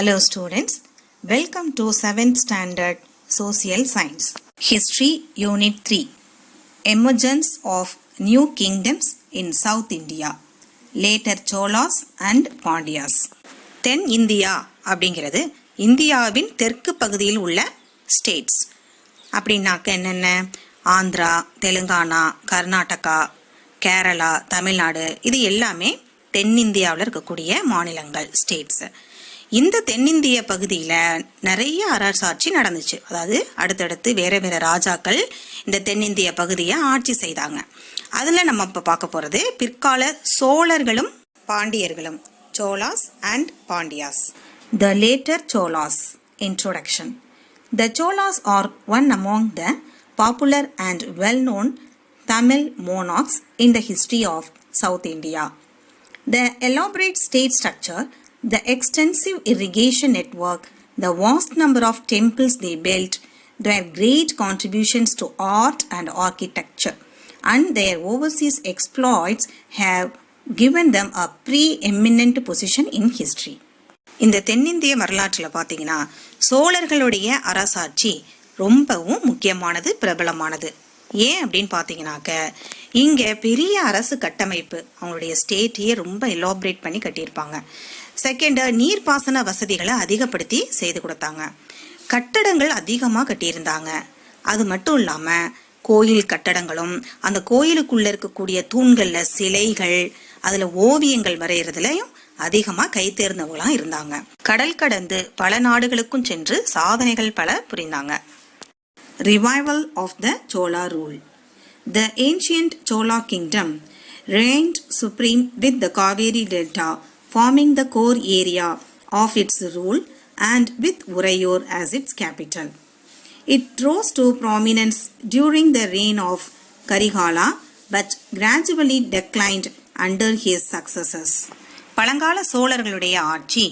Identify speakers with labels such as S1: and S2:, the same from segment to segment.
S1: Hello students, welcome to 7th Standard Social Science. History Unit 3. Emergence of New Kingdoms in South India. Later Cholas and Pandyas. Then India அப்படிங்கிறது இந்தியாவின் தெற்கு பகுதியில் உள்ள states. அப்படின்னாக்க என்னென்ன? ஆந்திரா, தெலுங்கானா, கர்நாடகா, கேரளா, தமிழ்நாடு, இது எல்லாமே தென்னிந்தியாவில் இருக்கக்கூடிய மாநிலங்கள், ஸ்டேட்ஸ். இந்த தென்னிந்திய பகுதியில் நிறைய அரசாட்சி நடந்துச்சு. அதாவது அடுத்தடுத்து வேற வேற ராஜாக்கள் இந்த தென்னிந்திய பகுதியை ஆட்சி செய்தாங்க. அதில் நம்ம இப்போ பார்க்க போகிறது பிற்கால சோழர்களும் பாண்டியர்களும், Cholas and Pandyas. The later Cholas. Introduction. The Cholas are one among the popular and well-known Tamil monarchs in the history of South India. The elaborate state structure, the extensive irrigation network, the vast number of temples they built, their great contributions to art and architecture, and their overseas exploits have given them a preeminent position in history. இந்த தென்னிந்திய வரலாற்றில் பார்த்தீங்கன்னா சோழர்களுடைய அரசாட்சி ரொம்பவும் முக்கியமானது, பிரபலமானது. ஏன் அப்படின்னு பார்த்தீங்கன்னாக்க இங்கே பெரிய அரசு கட்டமைப்பு, அவங்களுடைய ஸ்டேட்டையே ரொம்ப எலாபரேட் பண்ணி கட்டியிருப்பாங்க. செகண்ட், நீர்ப்பாசன வசதிகளை அதிகப்படுத்தி செய்து கொடுத்தாங்க. கட்டடங்கள் அதிகமாக கட்டியிருந்தாங்க. அது மட்டும் இல்லாமல் கோயில் கட்டடங்களும் அந்த கோயிலுக்குள்ளே இருக்கக்கூடிய தூண்களில் சிலைகள், அதில் ஓவியங்கள் வரைகிறதுலையும் அதிகமாக கைத்தேர்ந்தவங்களாம் இருந்தாங்க. கடல் கடந்து பல நாடுகளுக்கும் சென்று சாதனைகள் பல புரிந்தாங்க. Revival of the Chola rule. The ancient Chola kingdom reigned supreme with the Kaveri Delta forming the core area of its rule and with Urayur as its capital. It rose to prominence during the reign of Karigala but gradually declined under his successors. பழங்கால சோழர்களுடைய ஆட்சி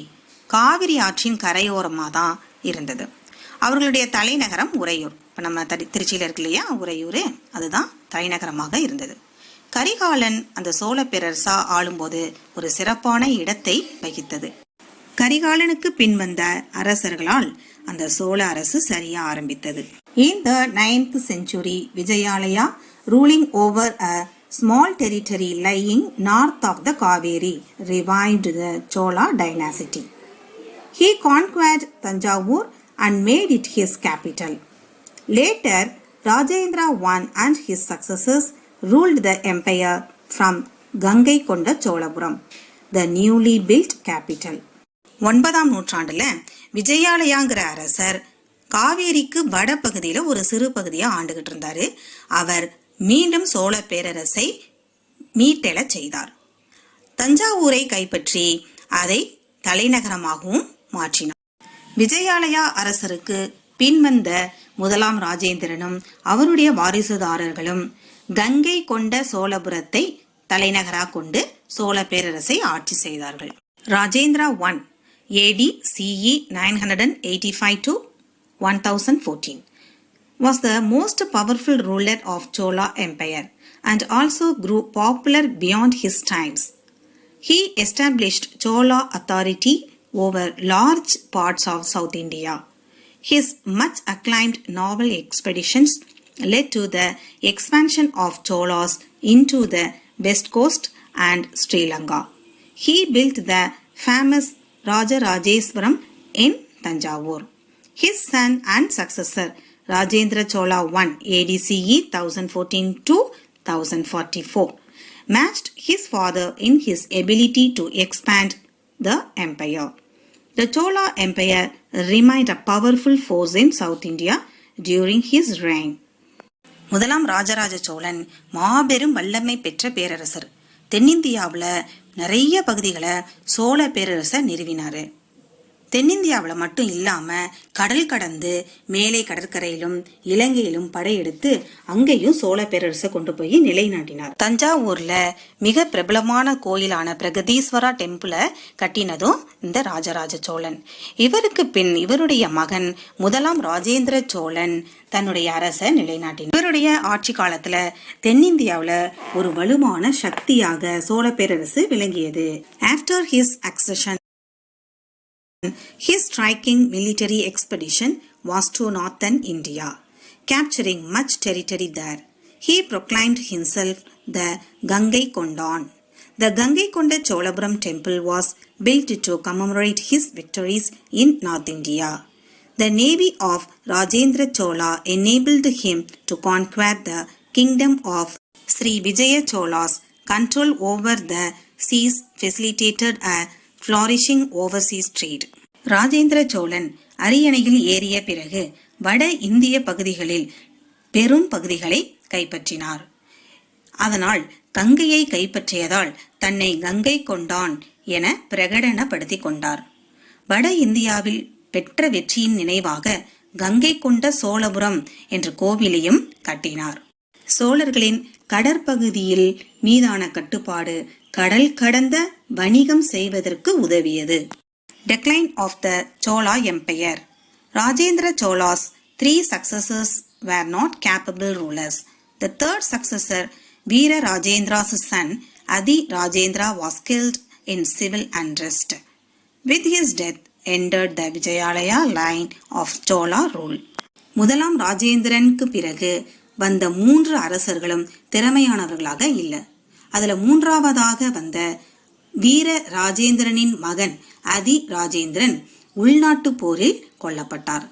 S1: காவிரி ஆற்றின் கரையோரமாக தான் இருந்தது. அவர்களுடைய தலைநகரம் உறையூர். இப்போ நம்ம திருச்சியில் இருக்கு இல்லையா உறையூர், அதுதான் தலைநகரமாக இருந்தது. கரிகாலன் அந்த சோழ பேரரசா ஆளும்போது ஒரு சிறப்பான இடத்தை வகித்தது. கரிகாலனுக்கு பின் வந்த அரசர்களால் அந்த சோழ அரசு சரியா ஆரம்பித்தது. In the 9th century, Vijayalaya, ruling over a small territory lying north of the Kaveri, revived the Chola dynasty. He conquered Tanjavur and made it his capital. Later, Rajendra I and his successors ruled the empire from Gangaikonda Cholapuram, the newly built capital. 9ஆம் நூற்றாண்டுல விஜயாலயாங்கிற அரசர் காவேரிக்கு வட பகுதியில ஒரு சிறு பகுதியை ஆண்டுகிட்டு இருந்தாரு. அவர் மீண்டும் சோழ பேரரசை மீட்டெழ செய்தார். தஞ்சாவூரை கைப்பற்றி அதை தலைநகரமாகவும் மாற்றினார். விஜயாலயா அரசருக்கு பின்வந்த முதலாம் ராஜேந்திரனும் அவருடைய வாரிசுதாரர்களும் கங்கை கொண்ட சோழபுரத்தை தலைநகராக கொண்டு சோழ பேரரசை ஆட்சி செய்தார்கள். Rajendra I, AD CE 985 to 1014, was the most powerful ruler of Chola Empire and also grew popular beyond his times. He established Chola authority over large parts of South India. His much acclaimed naval expeditions led to the expansion of Cholas into the west coast and Sri Lanka. He built the famous Rajarajeshwaram in Tanjavur. His son and successor Rajendra Chola I, AD CE 1014 to 1044, matched his father in his ability to expand the empire. The Chola Empire remained a powerful force in South India during his reign. முதலாம் ராஜராஜ சோழன் மாபெரும் வல்லமை பெற்ற பேரரசர். தென்னிந்தியாவில் நிறைய பகுதிகளை சோழ பேரரசை நிறுவினார். தென்னிந்தியாவில் மட்டும் இல்லாமல் கடல் கடந்து மேலே கடற்கரையிலும் இலங்கையிலும் படையெடுத்து அங்கேயும் சோழ பேரரசை கொண்டு போய் நிலைநாட்டினார். தஞ்சாவூர்ல மிக பிரபலமான கோயிலான பிரகதீஸ்வரா டெம்பிளை கட்டினதும் இந்த ராஜராஜ சோழன். இவருக்கு பின் இவருடைய மகன் முதலாம் ராஜேந்திர சோழன் தன்னுடைய அரசை நிலைநாட்டினார். இவருடைய ஆட்சி காலத்துல தென்னிந்தியாவில் ஒரு வலுவான சக்தியாக சோழ பேரரசு விளங்கியது. After his accession His striking military expedition was to northern India, capturing much territory there. He proclaimed himself the Gangaikondan. The Gangaikonda Cholapuram temple was built to commemorate his victories in North India. The navy of Rajendra Chola enabled him to conquer the kingdom of Sri Vijaya Chola's control over the seas facilitated a flourishing overseas trade. Rajendra Cholan அரியணையில் ஏறிய பிறகு வட இந்திய பகுதிகளில் பெரும் பகுதிகளை கைப்பற்றினார். அதனால் கங்கையை கைப்பற்றியதால் தன்னை கங்கை கொண்டான் என பிரகடனப்படுத்திக் கொண்டார். வட இந்தியாவில் பெற்ற வெற்றியின் நினைவாக கங்கை கொண்ட சோழபுரம் என்ற கோவிலையும் கட்டினார். சோழர்களின் கடற்பகுதியில் மீதான கட்டுப்பாடு கடல் கடந்த வணிகம் செய்வதற்கு உதவியது. Decline of the Chola Empire. Rajendra Chola's 3 successors were not capable rulers. The third successor, Veera Rajendra's son, Adi Rajendra, was killed in civil unrest. With his death, ended the Vijayalaya line of Chola rule. முதலாம் ராஜேந்திரனுக்கு பிறகு வந்த 3 அரசர்களும் திறமையானவர்களாக இல்லை. அதுல மூன்றாவதாக வந்த வீர ராஜேந்திரனின் மகன் அதி ராஜேந்திரன் உள்நாட்டு போரில் கொல்லப்பட்டார்.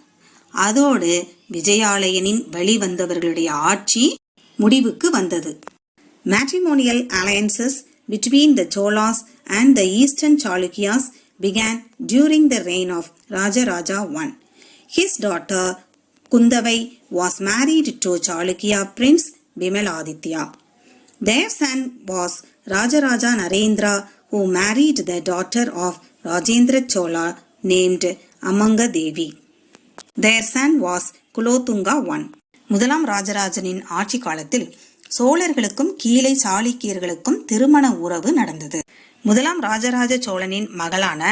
S1: அதோடு விஜயாலயனின் வழிவந்தவர்களுடைய ஆட்சி முடிவுக்கு வந்தது. Matrimonial alliances between the Cholas and the eastern Chalukyas began during the reign of Rajaraja I. His daughter Kundavai was married to Chalukya prince Bimaladitya. Their son was Rajaraja Narendra, who married the daughter of Rajendra Chola named Amanga Devi. Their son was Kulothunga I. முதலாம் ராஜராஜனின் ஆட்சி காலத்தில் சோழர்களுக்கும் கீழே சாளுக்கியர்களுக்கும் திருமண உறவு நடந்தது. முதலாம் ராஜராஜ சோழனின் மகளான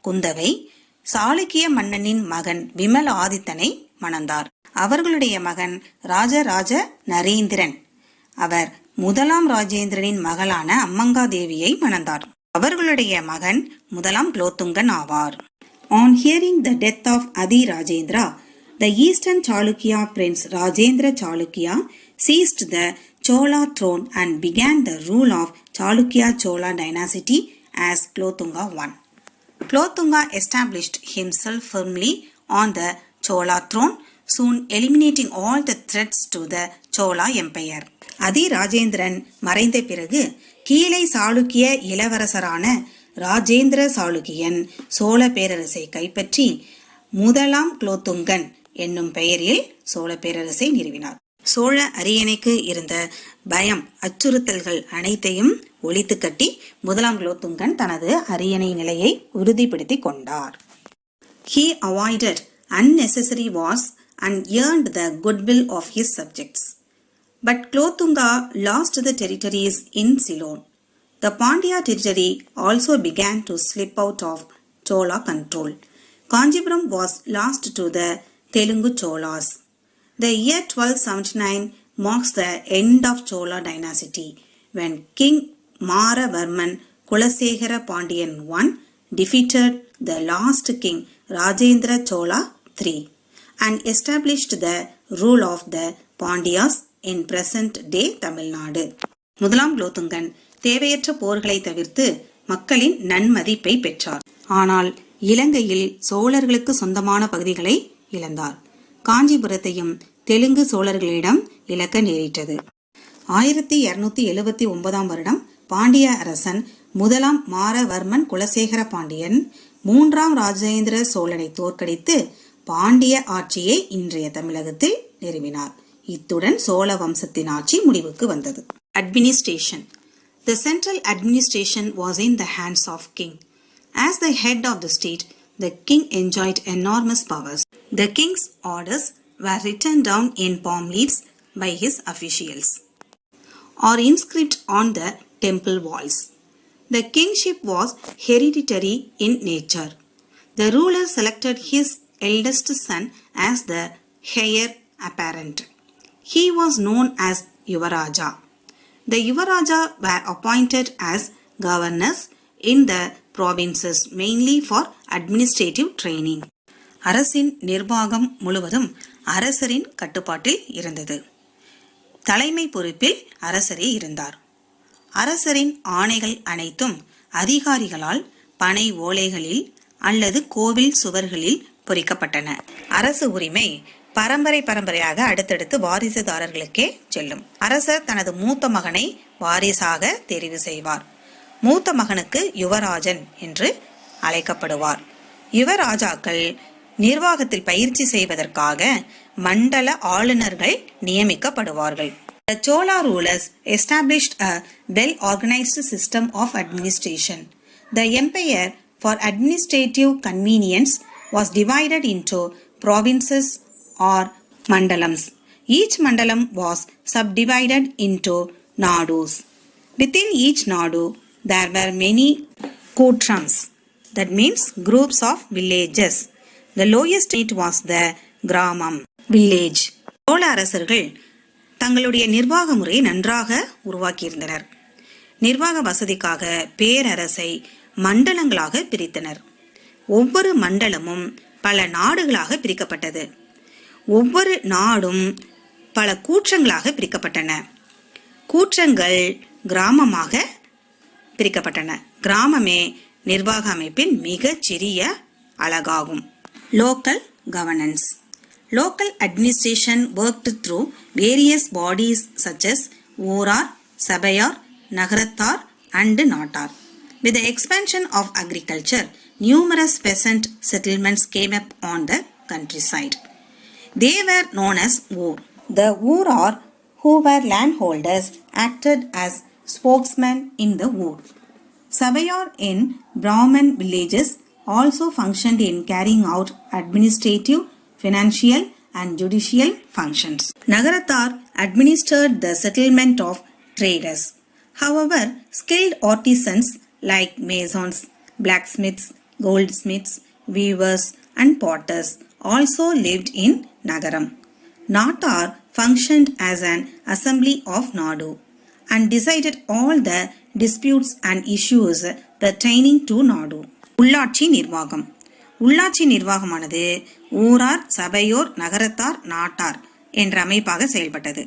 S1: குந்தவை சாளுக்கிய மன்னனின் மகன் விமல் ஆதித்தனை மணந்தார். அவர்களுடைய மகன் ராஜராஜ நரேந்திரன். அவர் முதலாம் ராஜேந்திரனின் மகளான அம்மங்காதேவியை மணந்தார். அவர்களுடைய மகன் முதலாம் குலோத்துங்கன் ஆவார். On hearing the death of Adi Rajendra, the eastern Chalukya prince Rajendra Chalukya seized the Chola throne and began the rule of Chalukya Chola dynasty as Kulothunga I. Kulothunga established himself firmly on the Chola throne, soon eliminating all the threats to the Chola empire. அதி ராஜேந்திரன் மறைந்த பிறகு கீழை சாளுக்கிய இளவரசரான ராஜேந்திர சாளுக்கியன் சோழ பேரரசை கைப்பற்றி முதலாம் குலோத்துங்கன் என்னும் பெயரில் சோழ பேரரசை நிறுவினார். சோழ அரியணைக்கு இருந்த பயம் அச்சுறுத்தல்கள் அனைத்தையும் ஒழித்து கட்டி முதலாம் குலோத்துங்கன் தனது அரியணை நிலையை உறுதிப்படுத்தி கொண்டார். He avoided unnecessary wars and earned the goodwill of his subjects. But Kulothunga lost the territories in Ceylon. The Pandya territory also began to slip out of Chola control. Kanjipuram was lost to the Telungu Cholas. The year 1279 marks the end of Chola dynasty when King Maravarman Kulasekhara Pandian I defeated the last king Rajendra Chola III and established the rule of the Pandyas in present day Tamil Nadu. முதலாம் குலோத்துங்கன் தேவையற்ற போர்களை தவிர்த்து மக்களின் நன்மதிப்பை பெற்றார். ஆனால் இலங்கையில் சோழர்களுக்கு சொந்தமான பகுதிகளை இழந்தார். காஞ்சிபுரத்தையும் தெலுங்கு சோழர்களிடம் இழக்க நேரிட்டது. 1279 வருடம் பாண்டிய அரசன் முதலாம் மாரவர்மன் குலசேகர பாண்டியன் 3ஆம் ராஜேந்திர சோழனை தோற்கடித்து பாண்டிய ஆட்சியை இன்றைய தமிழகத்தில் நிறுவினார். இத்துடன் சோழ வம்சத்தின் ஆட்சி முடிவுக்கு வந்தது. Administration. The central administration was in the hands of king. As the head of the state, the king enjoyed enormous powers. The king's orders were written down in palm leaves by his officials or inscribed on the temple walls. The kingship was hereditary in nature. The ruler selected his eldest son as the heir apparent. He was known as Yuvaraja. The Yuvaraja were appointed as governors in the provinces mainly for administrative training. அரசின் நிர்வாகம் முழுவதும் அரசரின் கட்டுப்பாட்டில் இருந்தது. தலைமை பொறுப்பில் அரசரே இருந்தார். அரசரின் ஆணைகள் அனைத்தும் அதிகாரிகளால் பனை ஓலைகளில் அல்லது கோவில் சுவர்களில் பொறிக்கப்பட்டன. அரசு உரிமை பரம்பரையாக அடுத்தடுத்து வாரிசுதாரர்களுக்கே செல்லும். அரசர் தனது மூத்த மகனை வாரிசாக தெரிவு செய்வார். மூத்த மகனுக்கு யுவராஜன் என்று அழைக்கப்படுவார். யுவராஜாக்கள் நிர்வாகத்தில் பயிற்சி செய்வதற்காக மண்டல ஆளுநர்கள் நியமிக்கப்படுவார்கள். The Chola rulers established a well-organized system of administration. The empire, for administrative convenience, was divided into provinces or mandalams. Each mandalam was subdivided into nadus. Within each nadu, there were many kutrams. That means groups of villages. The lowest it was the gramam, village. Chola அரசர்கள் தங்களுடைய நிர்வாக முறையை நன்றாக உருவாக்கியிருந்தனர். நிர்வாக வசதிக்காக பேரரசை மண்டலங்களாக பிரித்தனர். ஒவ்வொரு மண்டலமும் பல நாடுகளாக பிரிக்கப்பட்டது. ஒவ்வொரு நாடும் பல கூற்றங்களாக பிரிக்கப்பட்டன. கூற்றங்கள் கிராமமாக பிரிக்கப்பட்டன. கிராமமே நிர்வாக அமைப்பின் மிகச் சிறிய அலகாகும். Local governance. Local administration worked through various bodies such as Oorar, Sabayar, Nagarattar and Natar. With the expansion of agriculture, numerous peasant settlements came up on the countryside. They were known as Oor. The Oorar, who were landholders, acted as spokesmen in the Oor. Sabayar in Brahman villages also functioned in carrying out administrative, financial and judicial functions. Nagarattar administered the settlement of traders. However, skilled artisans like masons, blacksmiths, goldsmiths, weavers and potters also lived in Nagaram. Natar functioned as an assembly of Nadu and decided all the disputes and issues pertaining to Nadu. உள்ளாட்சி நிர்வாகம். உள்ளாட்சி நிர்வாகமானது ஊரார், சபையோர், நகரத்தார், நாட்டார் என்ற அமைப்பாக செயல்பட்டது.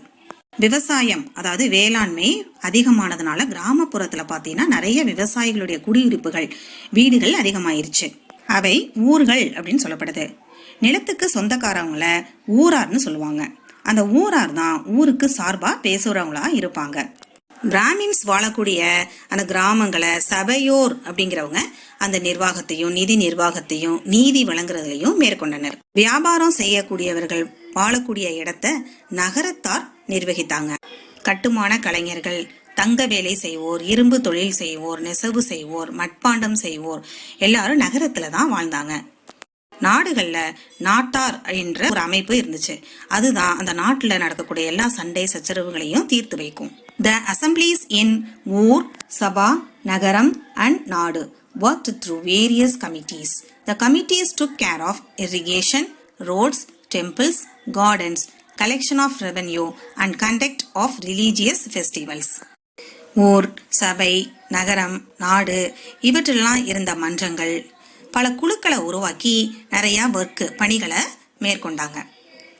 S1: விவசாயம் அதாவது வேளாண்மை அதிகமானதுனால கிராமப்புறத்துல பாத்தீங்கன்னா நிறைய விவசாயிகளுடைய குடியிருப்புகள், வீடுகள் அதிகமாயிருச்சு. அவை ஊர்கள் அப்படின்னு சொல்லப்படுது. நிலத்துக்கு சொந்தக்காரவங்கள ஊரார்னு சொல்லுவாங்க. அந்த ஊரார் தான் ஊருக்கு சார்பா பேசுறவங்களா இருப்பாங்க. பிராமின்ஸ் வாழக்கூடிய அந்த கிராமங்களை சபையோர் அப்படிங்கிறவங்க அந்த நிர்வாகத்தையும் நிதி நிர்வாகத்தையும் நீதி வழங்குறதையும் மேற்கொண்டனர். வியாபாரம் செய்யக்கூடியவர்கள் வாழக்கூடிய இடத்தை நகரத்தார் நிர்வகித்தாங்க. கட்டுமான கலைஞர்கள், தங்க வேலை செய்வோர், இரும்பு தொழில் செய்வோர், நெசவு செய்வோர், மட்பாண்டம் செய்வோர் எல்லாரும் நகரத்துல தான் வாழ்ந்தாங்க. நாடுகள்ல நாட்டார் என்ற ஒரு அமைப்பு இருந்துச்சு. அதுதான் அந்த நாட்டுல நடக்கக்கூடிய எல்லா சண்டை சச்சரவுகளையும் தீர்த்து வைக்கும். The assemblies in Oor, Sabha, Nagaram and Nadu worked through various committees. The committees took care of irrigation, roads, temples, gardens, collection of revenue and conduct of religious festivals. ஊர், சபை, நகரம், நாடு இவற்றெல்லாம் இருந்த மன்றங்கள் பல குழுக்களை உருவாக்கி நிறைய பணிகளை மேற்கொண்டாங்க.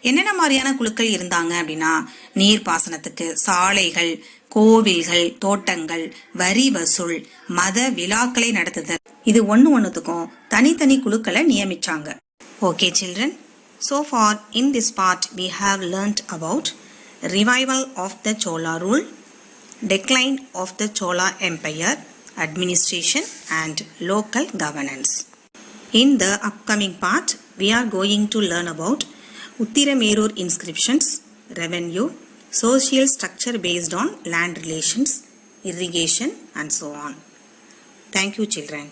S1: என்னென்ன மாதிரியான குழுக்கள் இருந்தாங்க அப்படின்னா, நீர்ப்பாசனத்துக்கு, சாலைகள், கோவில்கள், தோட்டங்கள், வரி வசூல், மத விழாக்களை நடத்துதல், இது ஒன்னுத்துக்கும் தனித்தனி குழுக்களை நியமிச்சாங்க. Okay children, so far in this part we have learnt about revival of the Chola rule, decline of the Chola empire, administration and local governance. In the upcoming part, we are going to learn about Uttiramerur inscriptions, revenue, social structure based on land relations, irrigation and so on. Thank you children.